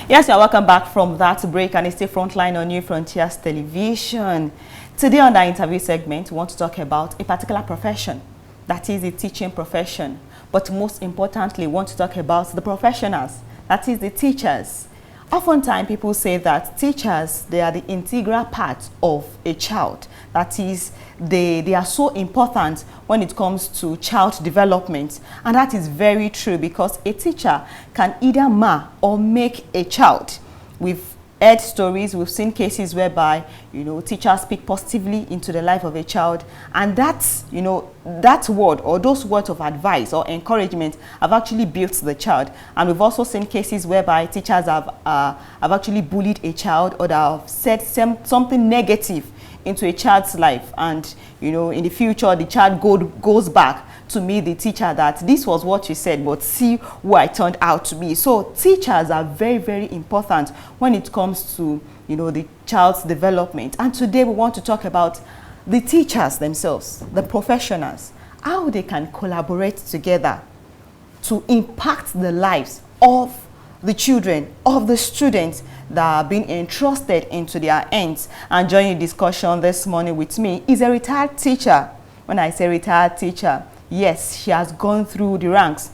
Yes, you're welcome back from that break, and it's the Frontline on New Frontiers Television. Today on our interview segment, we want to talk about a particular profession, that is the teaching profession. But most importantly, we want to talk about the professionals, that is the teachers. Oftentimes, people say that teachers, they are the integral part of a child. That is, they are so important when it comes to child development. And that is very true, because a teacher can either mar or make a child. We've heard stories, we've seen cases whereby, teachers speak positively into the life of a child, and that's, that word or those words of advice or encouragement have actually built the child. And we've also seen cases whereby teachers have actually bullied a child, or have said something negative into a child's life, and in the future the child goes back to meet the teacher that this was what you said, but see who I turned out to be. So teachers are very, very important when it comes to the child's development. And today we want to talk about the teachers themselves, the professionals, how they can collaborate together to impact the lives of the children, of the students that are being entrusted into their hands. And joining the discussion this morning with me is a retired teacher. When I say retired teacher, yes, she has gone through the ranks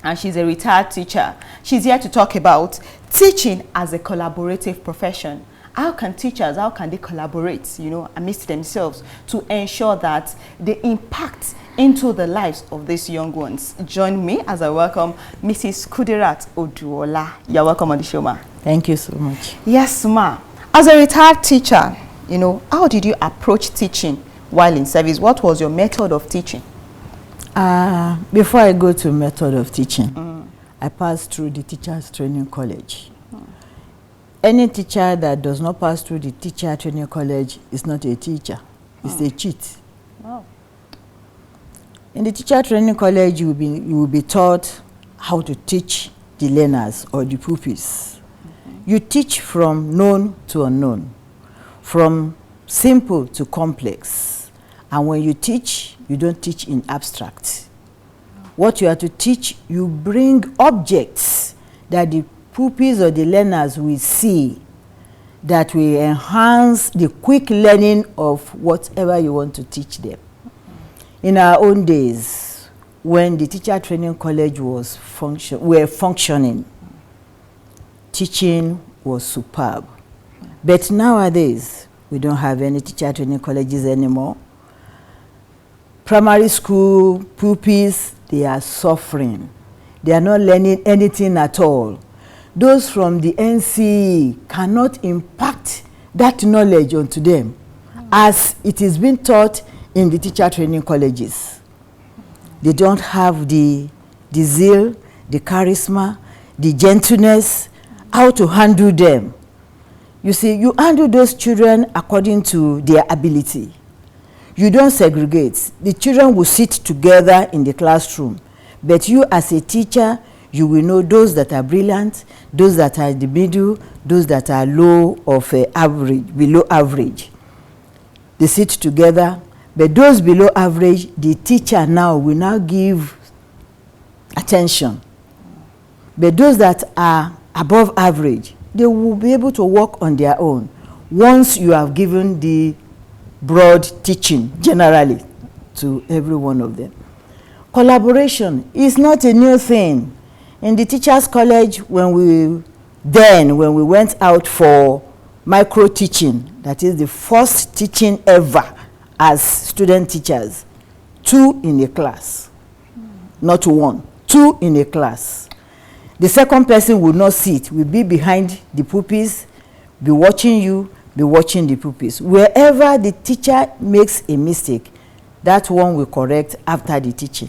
and she's a retired teacher. She's here to talk about teaching as a collaborative profession. How can teachers, how can they collaborate, amidst themselves to ensure that they impact into the lives of these young ones? Join me as I welcome Mrs. Kudirat Oduola. You're welcome on the show, ma. Thank you so much. Yes, ma. As a retired teacher, how did you approach teaching while in service? What was your method of teaching? Before I go to method of teaching, I passed through the Teachers Training College. Any teacher that does not pass through the Teacher Training College is not a teacher. It's a cheat. Wow. In the Teacher Training College, you will be taught how to teach the learners or the pupils. You teach from known to unknown, from simple to complex. And when you teach, you don't teach in abstract. What you have to teach, you bring objects that the pupils or the learners will see, that will enhance the quick learning of whatever you want to teach them. In our own days, when the Teacher Training College was functioning, teaching was superb. But nowadays, we don't have any Teacher Training Colleges anymore. Primary school pupils, they are suffering. They are not learning anything at all. Those from the NCE cannot impact that knowledge onto them as it is being taught in the Teacher Training Colleges. They don't have the zeal, the charisma, the gentleness, how to handle them. You see, you handle those children according to their ability. You don't segregate. The children will sit together in the classroom, but you as a teacher, you will know those that are brilliant, those that are in the middle, those that are low of average, below average. They sit together, but those below average, the teacher now will now give attention. But those that are above average, they will be able to work on their own once you have given the broad teaching generally to every one of them. Collaboration is not a new thing. In the Teachers College, when we went out for micro teaching, that is the first teaching ever as student teachers, 2 in a class, not 1, 2 in a class. The second person will not sit, will be behind the pupils, be watching you, be watching the pupils. Wherever the teacher makes a mistake, that one will correct after the teaching.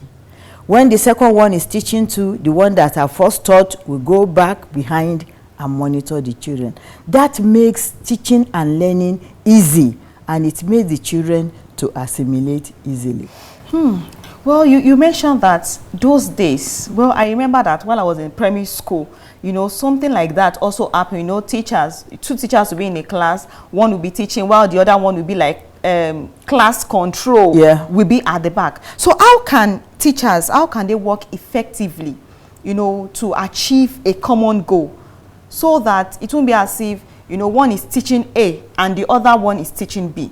When the second one is teaching to the one that are first taught, will go back behind and monitor the children. That makes teaching and learning easy, and it makes the children to assimilate easily. Well, you mentioned that those days, well, I remember that while I was in primary school, something like that also happened. 2 teachers will be in a class, one will be teaching while the other one will be like class control, will be at the back. So how can teachers, how can they work effectively, to achieve a common goal? so that it won't be as if, you know, one is teaching A and the other one is teaching B?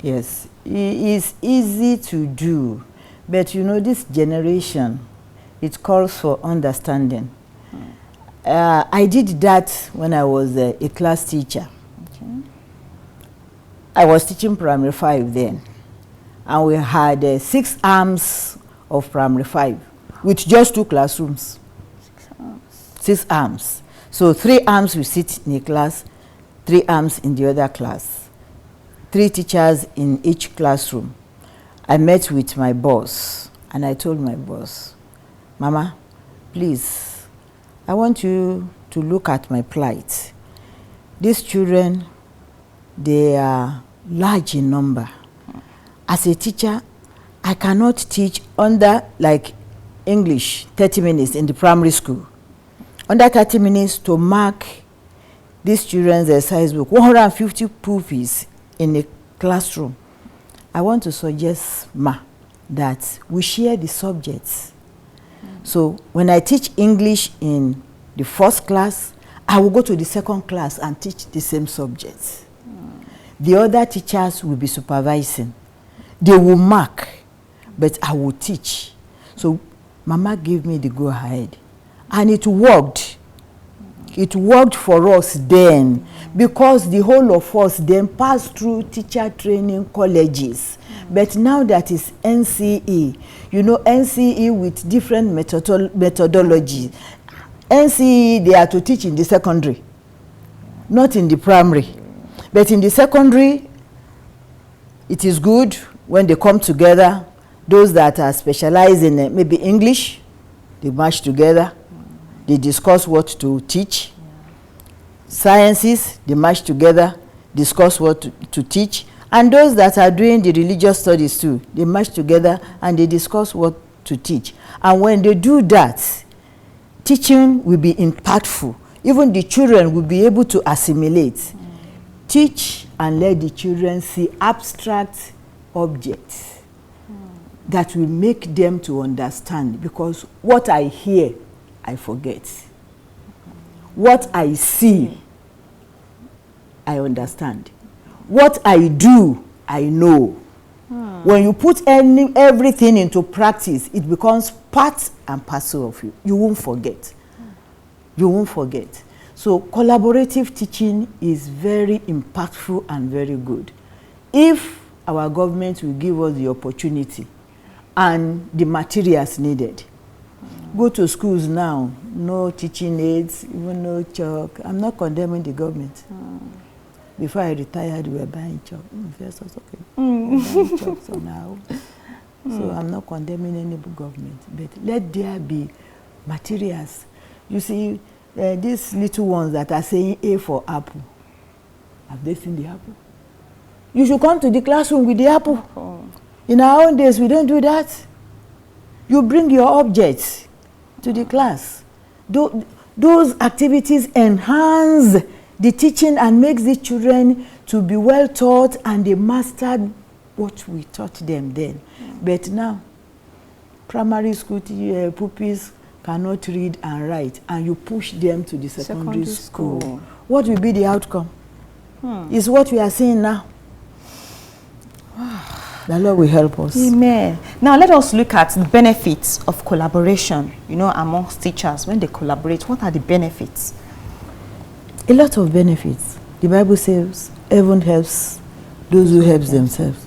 Yes, it is easy to do, but you know, this generation, it calls for understanding. I did that when I was a class teacher. Okay. I was teaching primary 5 then, and we had 6 arms of primary 5 with just 2 classrooms. 6 arms. So 3 arms we sit in a class, 3 arms in the other class, 3 teachers in each classroom. I met with my boss and I told my boss, Mama, please, I want you to look at my plight. These children, they are large in number. As a teacher, I cannot teach under, like, English 30 minutes in the primary school. Under 30 minutes to mark these children's exercise book, 150 pupils in a classroom. I want to suggest, Ma, that we share the subjects. So when I teach English in the first class, I will go to the second class and teach the same subjects. The other teachers will be supervising. They will mark, but I will teach. So Mama gave me the go-ahead. And it worked. It worked for us then, because the whole of us then passed through teacher training colleges. But now that is NCE, you know, NCE with different methodology. NCE, they are to teach in the secondary, not in the primary. But in the secondary, it is good when they come together. Those that are specialized in maybe English, they match together. They discuss what to teach. Sciences, they match together, discuss what to teach. And those that are doing the religious studies too, they match together and they discuss what to teach. And when they do that, teaching will be impactful. Even the children will be able to assimilate. Teach and let the children see abstract objects that will make them to understand, because what I hear, I forget. What I see, I understand. What I do, I know. When you put everything into practice, it becomes part and parcel of you. You won't forget. You won't forget. So collaborative teaching is very impactful and very good. If our government will give us the opportunity and the materials needed. Go to schools now, no teaching aids, even no chalk. I'm not condemning the government. Before I retired, we were buying chalk. First was okay. Buying chalk, so now. So I'm not condemning any government, but let there be materials. You see, these little ones that are saying A for apple, have they seen the apple? You should come to the classroom with the apple. In our own days, we don't do that. You bring your objects to the class. Those activities enhance the teaching and makes the children to be well taught, and they mastered what we taught them then. But now, primary school pupils cannot read and write, and you push them to the secondary school. What will be the outcome? Is what we are seeing now. The Lord will help us. Amen. Now let us look at the benefits of collaboration, you know, amongst teachers. When they collaborate, what are the benefits? A lot of benefits. The Bible says, heaven helps those who help themselves.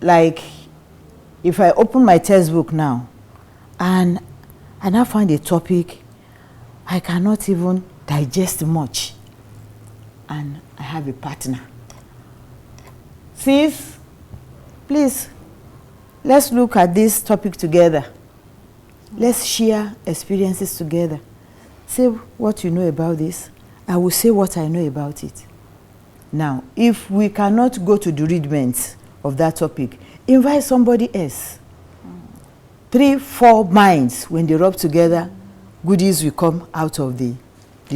Like, if I open my textbook now, and I find a topic I cannot even digest much, and I have a partner. Sis, please, let's look at this topic together. Let's share experiences together. Say what you know about this. I will say what I know about it. Now, if we cannot go to the rudiments of that topic, invite somebody else. 3, 4 minds, when they rub together, goodies will come out of the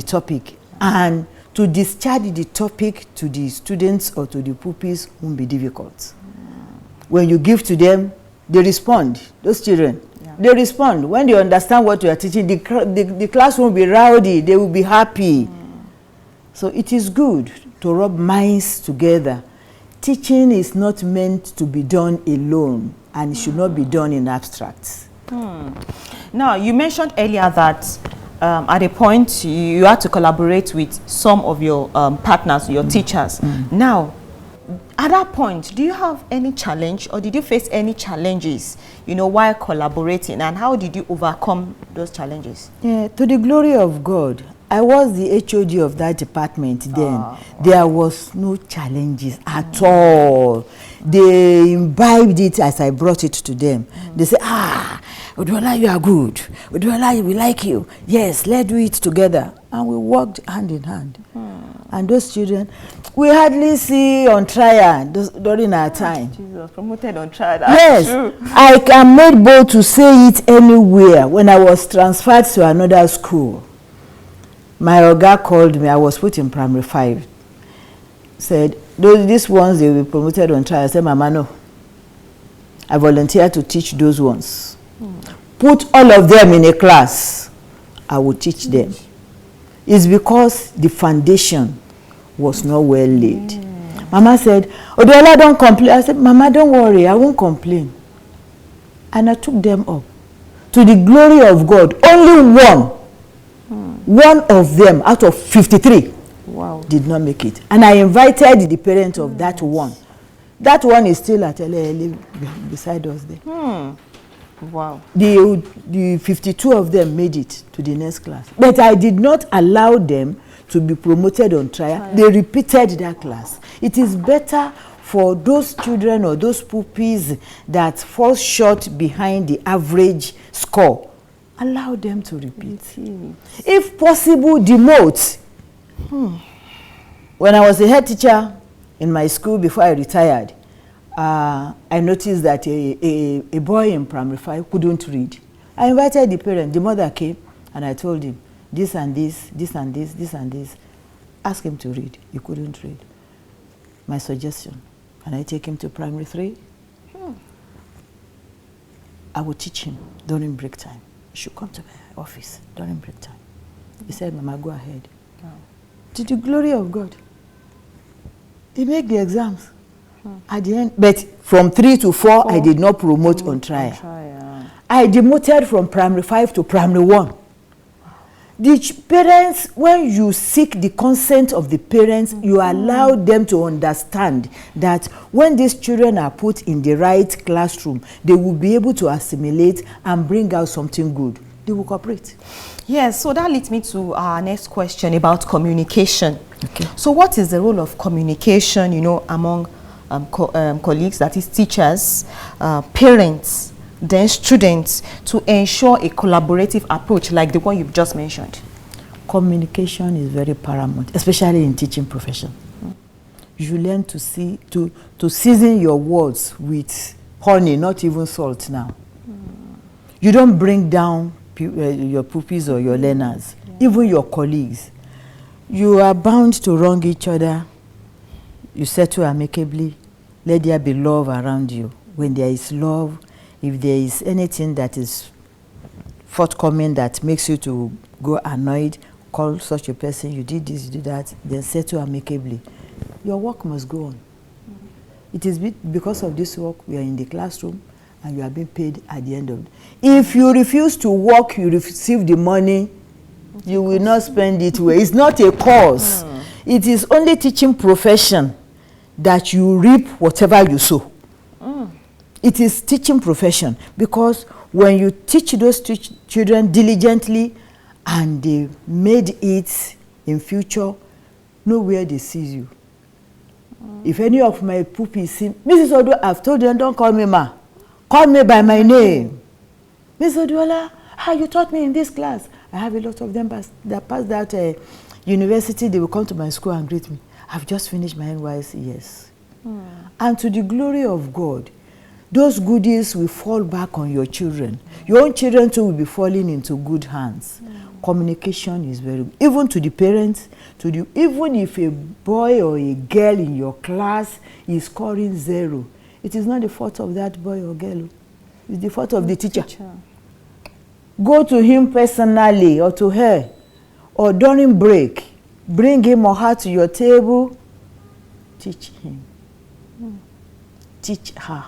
topic. And to discharge the topic to the students or to the pupils won't be difficult. When you give to them, they respond. Those children, They respond. When they understand what you are teaching, the class won't be rowdy. They will be happy. So it is good to rub minds together. Teaching is not meant to be done alone, and it should not be done in abstract. Now, you mentioned earlier that at a point you had to collaborate with some of your partners, your teachers. Now, at that point, do you have any challenge, or did you face any challenges, you know, while collaborating, and how did you overcome those challenges? Yeah, to the glory of God, I was the HOD of that department then. There was no challenges at all. They imbibed it as I brought it to them. They say, Oduola, you are good. Oduola, we like you. Yes, let's do it together. And we worked hand in hand. And those children, we hardly see on trial during our time. Jesus, promoted on trial. Yes, true. I am made bold to say it anywhere. When I was transferred to another school, my oga called me. I was put in primary 5. Said, these ones, they will be promoted on trial. I said, Mama, no. I volunteered to teach those ones. Put all of them in a class. I will teach them. It's because the foundation was not well laid. Mama said, Oduola, don't complain. I said, Mama, don't worry. I won't complain. And I took them up. To the glory of God, only one of them out of 53 did not make it. And I invited the parent of that one. That one is still at LLA beside us there. Wow. The 52 of them made it to the next class. But I did not allow them to be promoted on trial. They repeated that class. It is better for those children or those pupils that fall short behind the average score. Allow them to repeat. If possible, demote. When I was a head teacher in my school before I retired, I noticed that a boy in primary 5 couldn't read. I invited the parent. The mother came, and I told him, this and this, this and this, this and this. Ask him to read. He couldn't read. My suggestion, can I take him to primary 3? I will teach him during break time. He should come to my office during break time. He said, Mama, go ahead. To the glory of God, he made the exams. At the end, but from 3 to 4, I did not promote on trial. I demoted from primary 5 to primary 1. The parents, when you seek the consent of the parents, you allow them to understand that when these children are put in the right classroom, they will be able to assimilate and bring out something good. They will cooperate. Yes, so that leads me to our next question about communication. Okay. So what is the role of communication, you know, among colleagues, that is teachers, parents, then students, to ensure a collaborative approach like the one you've just mentioned? Communication is very paramount, especially in teaching profession. You learn to season your words with honey, not even salt now. You don't bring down your pupils or your learners, even your colleagues. You are bound to wrong each other. You settle amicably. Let there be love around you. When there is love, if there is anything that is forthcoming that makes you to go annoyed, call such a person, you did this, you did that, then settle amicably. Your work must go on. It is because of this work we are in the classroom and you are being paid at the end of it. If you refuse to work, you receive the money, you will not spend it well. It's not a cause. It is only teaching profession that you reap whatever you sow. It is teaching profession, because when you teach those children diligently and they made it in future, nowhere they see you. If any of my pupils see, Mrs. Odu, I've told them, don't call me Ma. Call me by my name. Mrs. Oduola, how you taught me in this class? I have a lot of them that passed that university. They will come to my school and greet me. I've just finished my NYSC, yes. And to the glory of God, those goodies will fall back on your children. Your own children too will be falling into good hands. Communication is very good. Even to the parents, even if a boy or a girl in your class is scoring 0, it is not the fault of that boy or girl. It's the fault of the teacher. Go to him personally or to her, or during break, bring him or her to your table. Teach him. Teach her.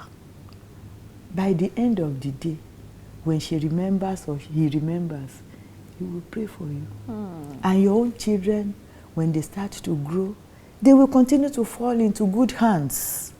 By the end of the day, when she remembers or he remembers, he will pray for you. And your own children, when they start to grow, they will continue to fall into good hands.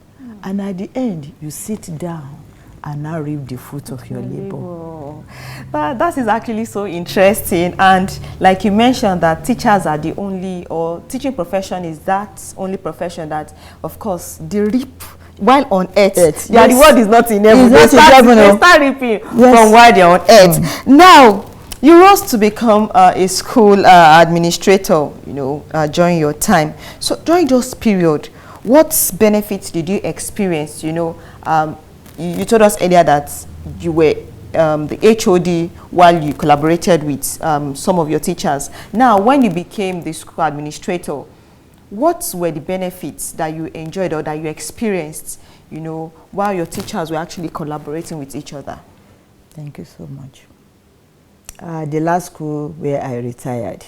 And at the end, you sit down and now reap the fruit of your labor. That is actually so interesting. And like you mentioned, that teachers are the only, or teaching profession is that only profession that, of course, they reap while on earth. Their reward is not in heaven. They start reaping from while they're on earth. Now, you rose to become a school administrator, you know, during your time. So during those period, what benefits did you experience? You know, you told us earlier that you were the HOD while you collaborated with some of your teachers. Now, when you became the school administrator, what were the benefits that you enjoyed or that you experienced, you know, while your teachers were actually collaborating with each other? Thank you so much. The last school where I retired,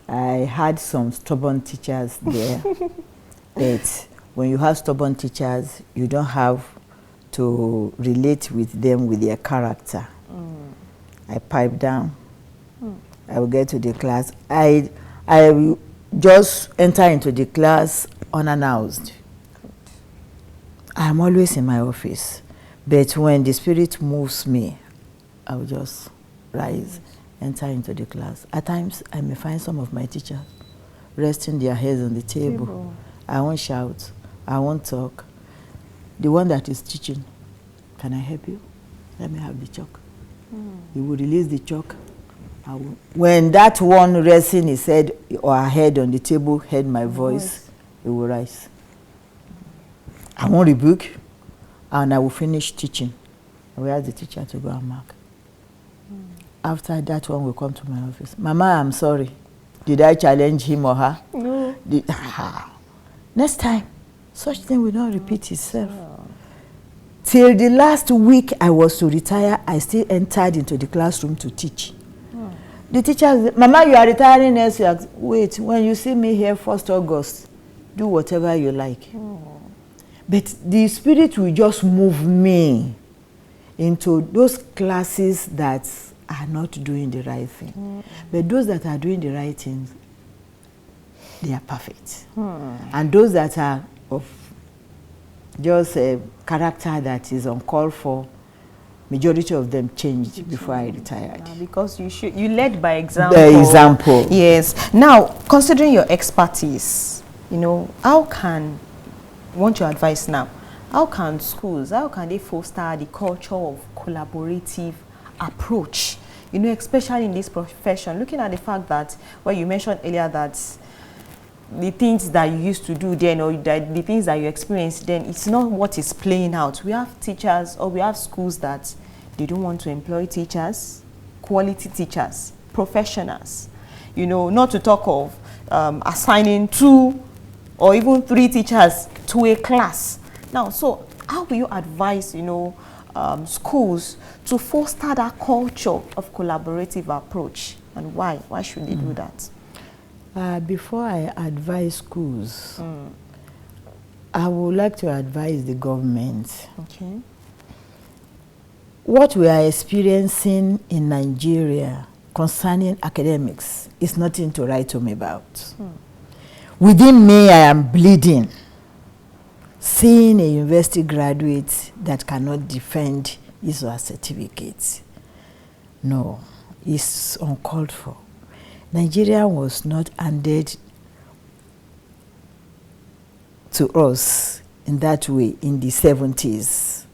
I had some stubborn teachers there. But when you have stubborn teachers, you don't have to relate with them with their character. I pipe down. I will get to the class. I will just enter into the class unannounced. I'm always in my office. But when the Spirit moves me, I will just rise, enter into the class. At times, I may find some of my teachers resting their heads on the table. I won't shout. I won't talk. The one that is teaching, can I help you? Let me have the chalk. He will release the chalk. When that one resting his head or her head on the table heard my voice, he will rise. I won't rebuke, and I will finish teaching. I will ask the teacher to go and mark. After that one will come to my office. Mama, I'm sorry. Did I challenge him or her? No. Next time, such thing will not repeat itself. Till the last week I was to retire, I still entered into the classroom to teach. The teacher said, Mama, you are retiring next week. Wait, when you see me here 1st August, do whatever you like. But the Spirit will just move me into those classes that are not doing the right thing. But those that are doing the right things, they are perfect. And those that are of just a character that is uncalled for, majority of them changed before I retired. Because you led by example. The example. Yes. Now, considering your expertise, you know, how can, I want your advice now, how can schools, how can they foster the culture of collaborative approach, you know, especially in this profession, looking at the fact that, well, you mentioned earlier that the things that you used to do then, or the things that you experienced then, it's not what is playing out. We have teachers, or we have schools that they don't want to employ teachers, quality teachers, professionals, you know, not to talk of assigning 2 or even 3 teachers to a class. Now, so how will you advise, you know, schools to foster that culture of collaborative approach, and why? Why should they do that? Before I advise schools, I would like to advise the government. Okay. What we are experiencing in Nigeria concerning academics is nothing to write home about. Within me, I am bleeding, seeing a university graduate that cannot defend his or her certificate. No, it's uncalled for. Nigeria was not handed to us in that way in the 70s,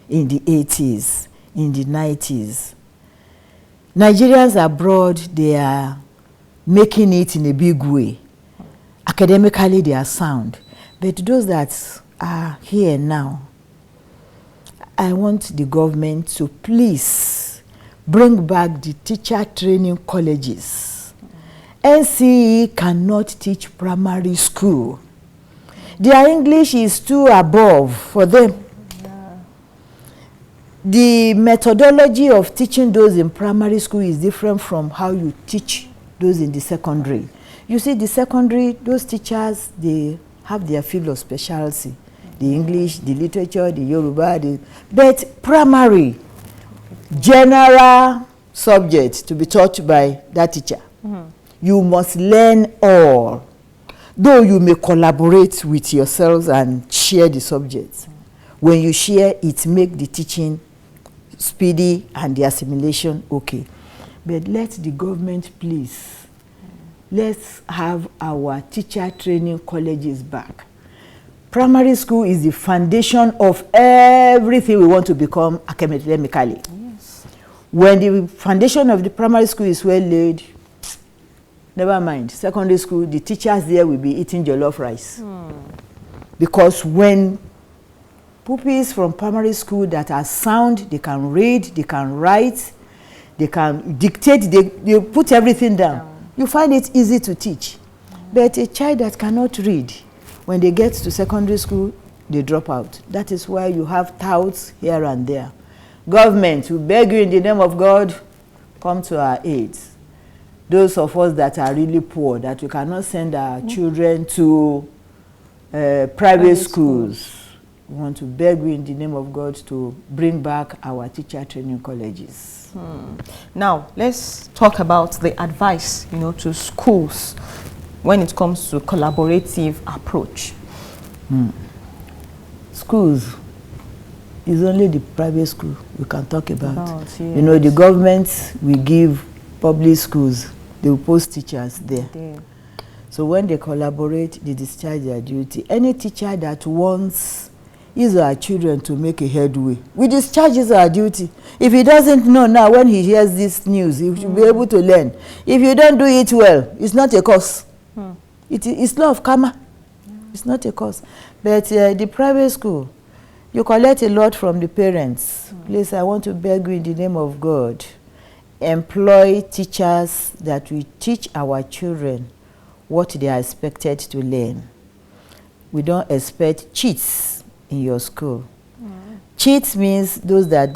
in the 80s, in the 90s. Nigerians abroad, they are making it in a big way. Academically, they are sound. But those that are here now, I want the government to please bring back the teacher training colleges. NCE cannot teach primary school. Their English is too above for them. The methodology of teaching those in primary school is different from how you teach those in the secondary. You see, the secondary, those teachers, they have their field of specialty. The English, the literature, the Yoruba, but primary, general subject to be taught by that teacher. You must learn all. Though you may collaborate with yourselves and share the subjects. When you share, it makes the teaching speedy and the assimilation okay. But let the government please, let's have our teacher training colleges back. Primary school is the foundation of everything we want to become academically. Yes. When the foundation of the primary school is well laid, never mind, secondary school, the teachers there will be eating jollof rice. Because when pupils from primary school that are sound, they can read, they can write, they can dictate, they put everything down. You find it easy to teach. But a child that cannot read, when they get to secondary school, they drop out. That is why you have touts here and there. Government, we beg you in the name of God, come to our aid. Those of us that are really poor, that we cannot send our children to private schools, we want to beg you in the name of God to bring back our teacher training colleges. Now, let's talk about the advice, to schools when it comes to collaborative approach. Schools is only the private school we can talk about. Yes. The government will give public schools, they will post teachers there. So when they collaborate, they discharge their duty. Any teacher that wants his or her children to make a headway, we discharge his or her duty. If he doesn't know now, when he hears this news, he should be able to learn. If you don't do it well, it's not a cause. It's law of karma. It's not a cause. But the private school, you collect a lot from the parents. Please, I want to beg you in the name of God, employ teachers that will teach our children what they are expected to learn. We don't expect cheats in your school. Cheats means those that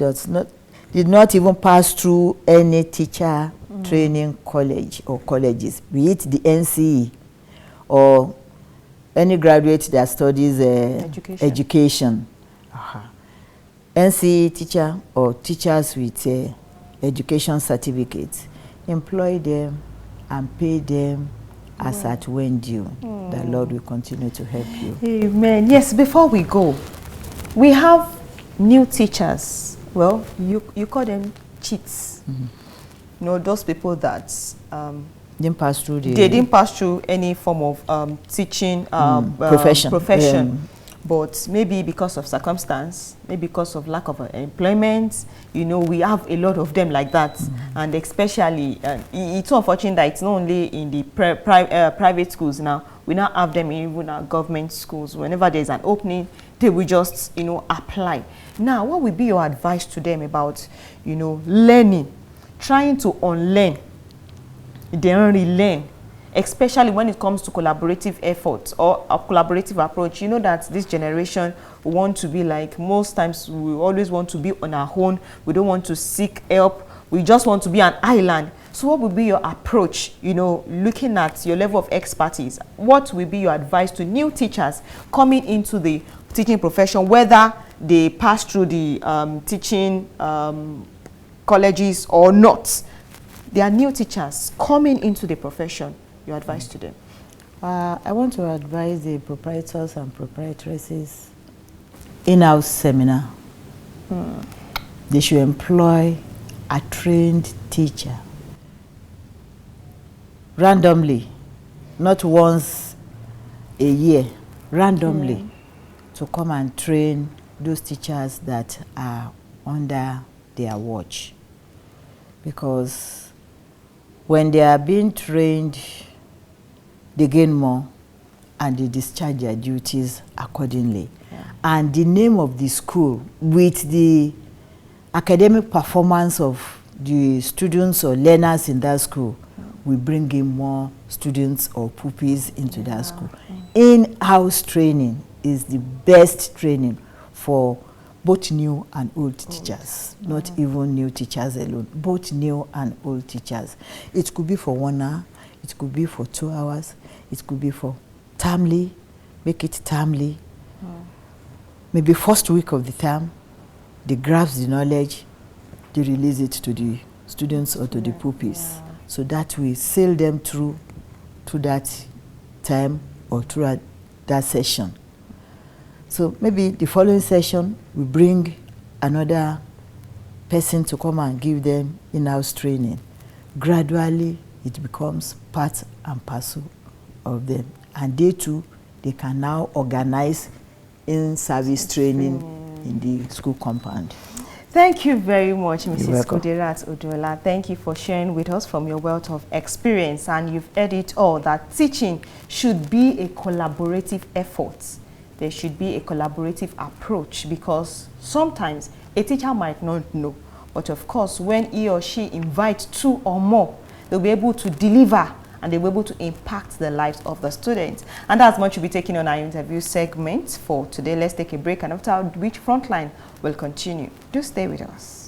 did not even pass through any teacher training college or colleges, be it the NCE or any graduate that studies education. NCE teacher or teachers with education certificates, employ them and pay them as at when due. The Lord will continue to help you. Amen. Yes, before we go, we have new teachers. Well, you call them cheats. Those people that didn't pass through they didn't pass through any form of teaching profession. But maybe because of circumstance, maybe because of lack of employment, we have a lot of them like that. And especially, it's so unfortunate that it's not only in the private schools now. We now have them in even our government schools. Whenever there's an opening, they will just, apply. Now, what will be your advice to them about, learning, trying to unlearn, then relearn? Especially when it comes to collaborative efforts or a collaborative approach. That this generation want to be like, most times we always want to be on our own. We don't want to seek help. We just want to be an island. So what would be your approach, looking at your level of expertise? What will be your advice to new teachers coming into the teaching profession, whether they pass through the teaching colleges or not? They are new teachers coming into the profession. Your advice to them? I want to advise the proprietors and proprietresses in-house seminar. They should employ a trained teacher randomly, not once a year, randomly, to come and train those teachers that are under their watch. Because when they are being trained, they gain more and they discharge their duties accordingly. And the name of the school with the academic performance of the students or learners in that school will bring in more students or pupils into that school. In-house training is the best training for both new and old teachers, not even new teachers alone, both new and old teachers. It could be for 1 hour, it could be for 2 hours, it could be for termly, make it termly. Maybe first week of the term, they grasp the knowledge, they release it to the students or to the pupils. So that we sail them through to that term or through that session. So maybe the following session, we bring another person to come and give them in-house training. Gradually, it becomes part and parcel of them. And they too, they can now organize in-service training in the school compound. Thank you very much, Mrs. Kudirat Oduola. Thank you for sharing with us from your wealth of experience. And you've heard it all, that teaching should be a collaborative effort. There should be a collaborative approach, because sometimes a teacher might not know. But of course, when he or she invites 2 or more, they'll be able to deliver and they'll be able to impact the lives of the students. And that's much we'll be taking on our interview segment for today. Let's take a break, and after which Frontline will continue. Do stay with us.